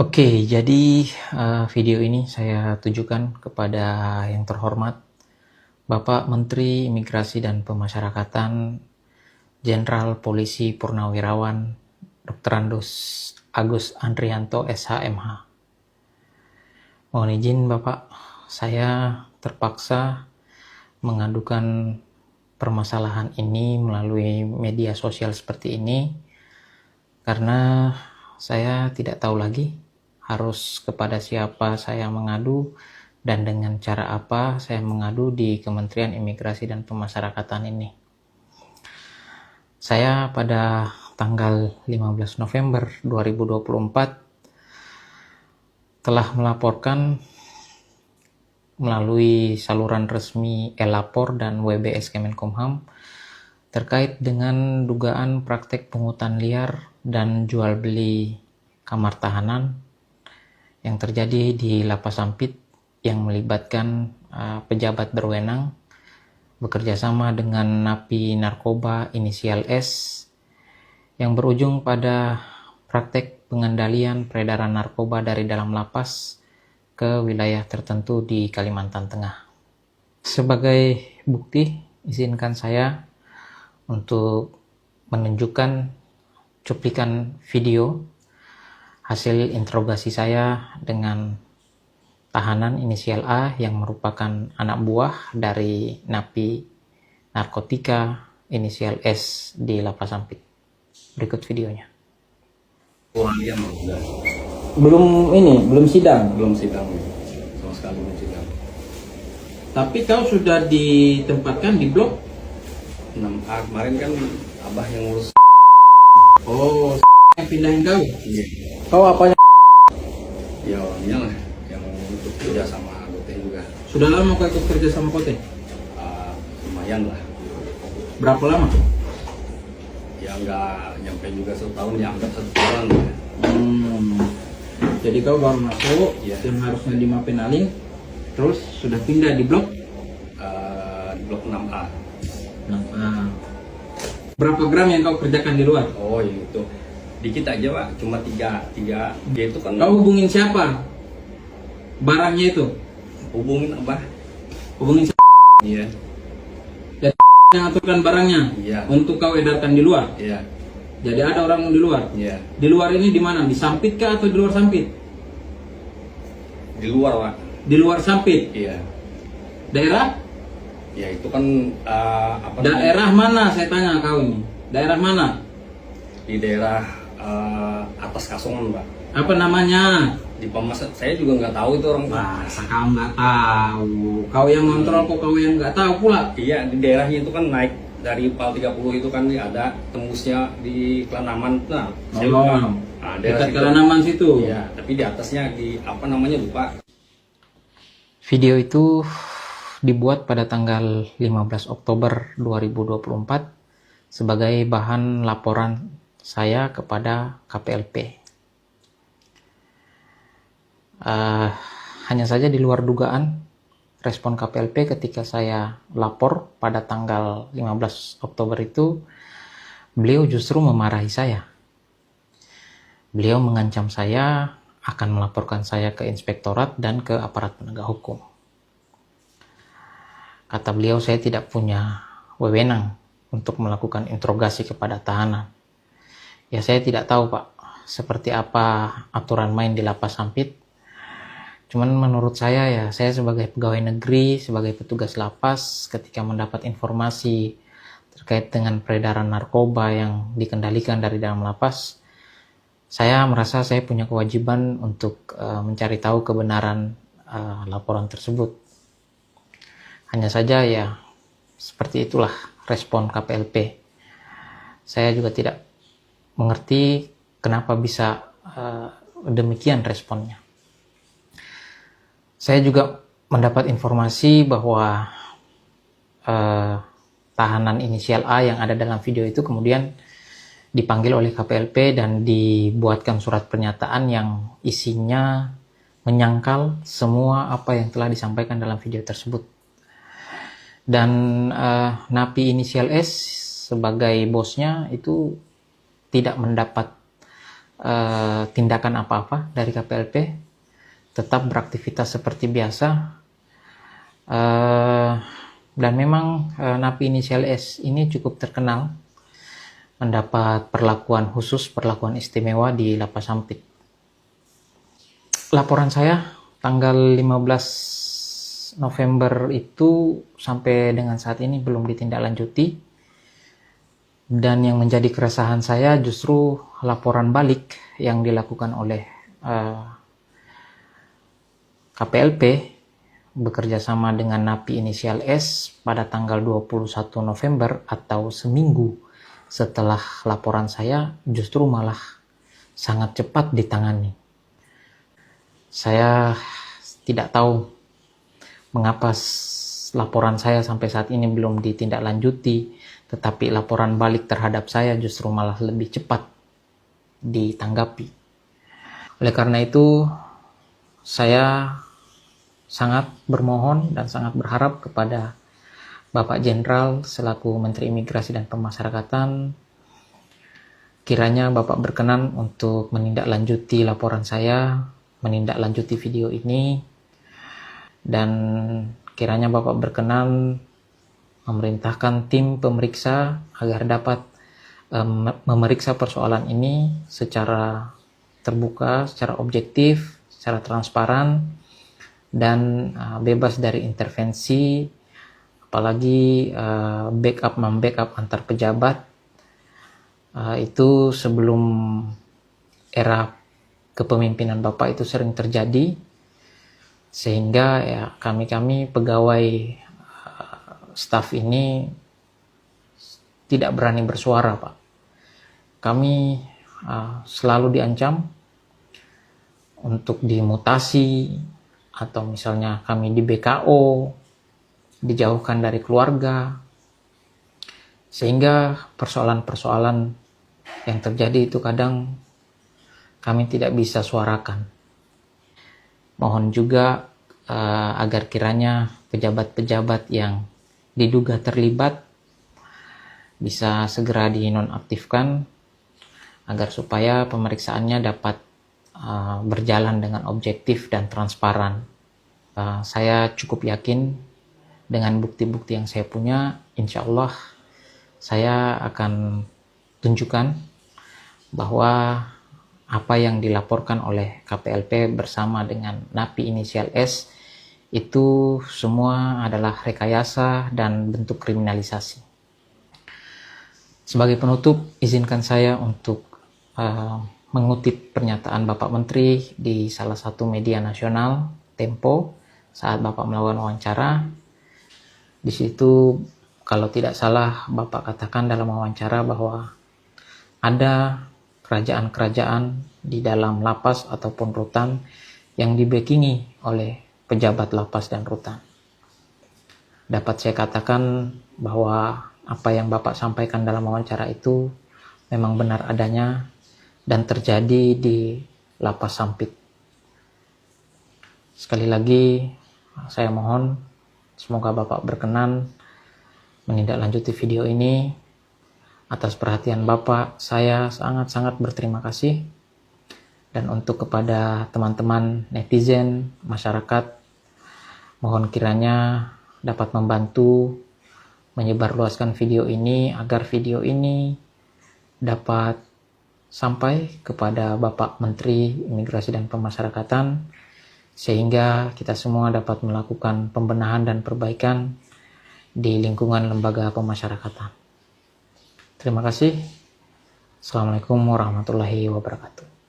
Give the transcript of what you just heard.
Oke, jadi video ini saya tujukan kepada yang terhormat Bapak Menteri Imigrasi dan Pemasyarakatan Jenderal Polisi Purnawirawan Dr. Andos Agus Andrianto SH.MH. Mohon izin Bapak, saya terpaksa mengadukan permasalahan ini melalui media sosial seperti ini karena saya tidak tahu lagi harus kepada siapa saya mengadu dan dengan cara apa saya mengadu di Kementerian Imigrasi dan Pemasyarakatan ini. Saya pada tanggal 15 November 2024 telah melaporkan melalui saluran resmi e-lapor dan WBS Kemenkumham terkait dengan dugaan praktek pungutan liar dan jual beli kamar tahanan yang terjadi di Lapas Sampit yang melibatkan pejabat berwenang bekerjasama dengan napi narkoba inisial S yang berujung pada praktek pengendalian peredaran narkoba dari dalam lapas ke wilayah tertentu di Kalimantan Tengah. Sebagai bukti, izinkan saya untuk menunjukkan cuplikan video hasil interogasi saya dengan tahanan inisial A yang merupakan anak buah dari napi narkotika inisial S di Lapas Sampit. Berikut videonya. Dia enggak, Belum sidang. belum sidang, sama sekali belum sidang. Tapi kau sudah ditempatkan di blok. 6A kemarin kan abah yang ngurus. Oh, yang pindahin kau. Iya, Kau apanya? ya orangnya lah yang ikut kerja sama Gote juga. Sudah lama kau ikut kerja sama Kote? Lumayan lah, Berapa lama? ya nggak nyampe juga 1 tahun, ya anggap 1 tahun lah. Jadi kau baru masuk, Iya. yang harusnya di Mapenaling, terus sudah pindah di blok. Di blok 6A. Berapa gram yang kau kerjakan di luar? Oh itu dikit aja pak, cuma tiga dia itu kan. Kau hubungin siapa? Barangnya itu? Hubungin abah. Hubungin siapa? Iya, Yang aturkan barangnya? Iya. Untuk kau edarkan di luar? iya, Jadi ada orang di luar? iya. Di luar ini di mana? Di Sampit kah atau di luar Sampit? Di luar pak. Di luar Sampit. Iya, Daerah? ya itu kan apa namanya? Daerah mana saya tanya kau ini? Daerah mana? Di daerah atas Kasongan pak. Apa namanya? Di Pamas, saya juga nggak tahu itu orang. Masa kau nggak tahu? Kau yang kontrol kok kau yang nggak tahu pula? Iya, di daerahnya itu kan naik dari PAL 30 itu kan ada tembusnya di Kelanaman. Nah, saya lupa. Nah, daerah Dekat situ. Kalanaman situ. Iya, tapi di atasnya di apa namanya lupa. Video itu dibuat pada tanggal 15 Oktober 2024 sebagai bahan laporan saya kepada KPLP. Hanya saja di luar dugaan respon KPLP ketika saya lapor pada tanggal 15 Oktober itu, beliau justru memarahi saya. Beliau mengancam saya akan melaporkan saya ke inspektorat dan ke aparat penegak hukum. Kata beliau, saya tidak punya wewenang untuk melakukan interogasi kepada tahanan. Ya saya tidak tahu Pak, seperti apa aturan main di Lapas Sampit. Cuman menurut saya ya, saya sebagai pegawai negeri, sebagai petugas lapas, ketika mendapat informasi terkait dengan peredaran narkoba yang dikendalikan dari dalam lapas, saya merasa saya punya kewajiban untuk mencari tahu kebenaran laporan tersebut. Hanya saja ya, seperti itulah respon KPLP. Saya juga tidak mengerti kenapa bisa demikian responnya. Saya juga mendapat informasi bahwa tahanan inisial A yang ada dalam video itu kemudian dipanggil oleh KPLP dan dibuatkan surat pernyataan yang isinya menyangkal semua apa yang telah disampaikan dalam video tersebut. Dan napi inisial S sebagai bosnya itu tidak mendapat tindakan apa-apa dari KPLP, tetap beraktivitas seperti biasa. Dan memang napi inisial S ini cukup terkenal mendapat perlakuan khusus, perlakuan istimewa di Lapas Sampit. Laporan saya tanggal 15 November itu sampai dengan saat ini belum ditindaklanjuti. Dan yang menjadi keresahan saya justru laporan balik yang dilakukan oleh KPLP bekerja sama dengan napi inisial S pada tanggal 21 November atau seminggu setelah laporan saya justru malah sangat cepat ditangani. Saya tidak tahu mengapa laporan saya sampai saat ini belum ditindaklanjuti, tetapi laporan balik terhadap saya justru malah lebih cepat ditanggapi. Oleh karena itu, saya sangat bermohon dan sangat berharap kepada Bapak Jenderal selaku Menteri Imigrasi dan Pemasyarakatan, kiranya Bapak berkenan untuk menindaklanjuti laporan saya, menindaklanjuti video ini, dan kiranya Bapak berkenan memerintahkan tim pemeriksa agar dapat memeriksa persoalan ini secara terbuka, secara objektif, secara transparan, dan bebas dari intervensi, apalagi membackup antar pejabat. Itu sebelum era kepemimpinan Bapak itu sering terjadi, sehingga ya kami pegawai staf ini tidak berani bersuara, Pak. Kami selalu diancam untuk dimutasi, atau misalnya kami di BKO, dijauhkan dari keluarga, sehingga persoalan-persoalan yang terjadi itu kadang kami tidak bisa suarakan. Mohon juga agar kiranya pejabat-pejabat yang diduga terlibat bisa segera dinonaktifkan agar supaya pemeriksaannya dapat berjalan dengan objektif dan transparan. Saya cukup yakin dengan bukti-bukti yang saya punya, insya Allah saya akan tunjukkan bahwa apa yang dilaporkan oleh KPLP bersama dengan napi inisial S itu semua adalah rekayasa dan bentuk kriminalisasi. Sebagai penutup, izinkan saya untuk mengutip pernyataan Bapak Menteri di salah satu media nasional, Tempo, saat Bapak melakukan wawancara. Di situ, kalau tidak salah, Bapak katakan dalam wawancara bahwa ada kerajaan-kerajaan di dalam lapas ataupun rutan yang dibackingi oleh pejabat lapas dan rutan. Dapat saya katakan bahwa apa yang Bapak sampaikan dalam wawancara itu memang benar adanya dan terjadi di Lapas Sampit. Sekali lagi saya mohon semoga Bapak berkenan menindaklanjuti video ini. Atas perhatian Bapak, saya sangat-sangat berterima kasih. Dan untuk kepada teman-teman netizen, masyarakat, mohon kiranya dapat membantu menyebarluaskan video ini agar video ini dapat sampai kepada Bapak Menteri Imigrasi dan Pemasyarakatan, sehingga kita semua dapat melakukan pembenahan dan perbaikan di lingkungan lembaga pemasyarakatan. Terima kasih. Assalamualaikum warahmatullahi wabarakatuh.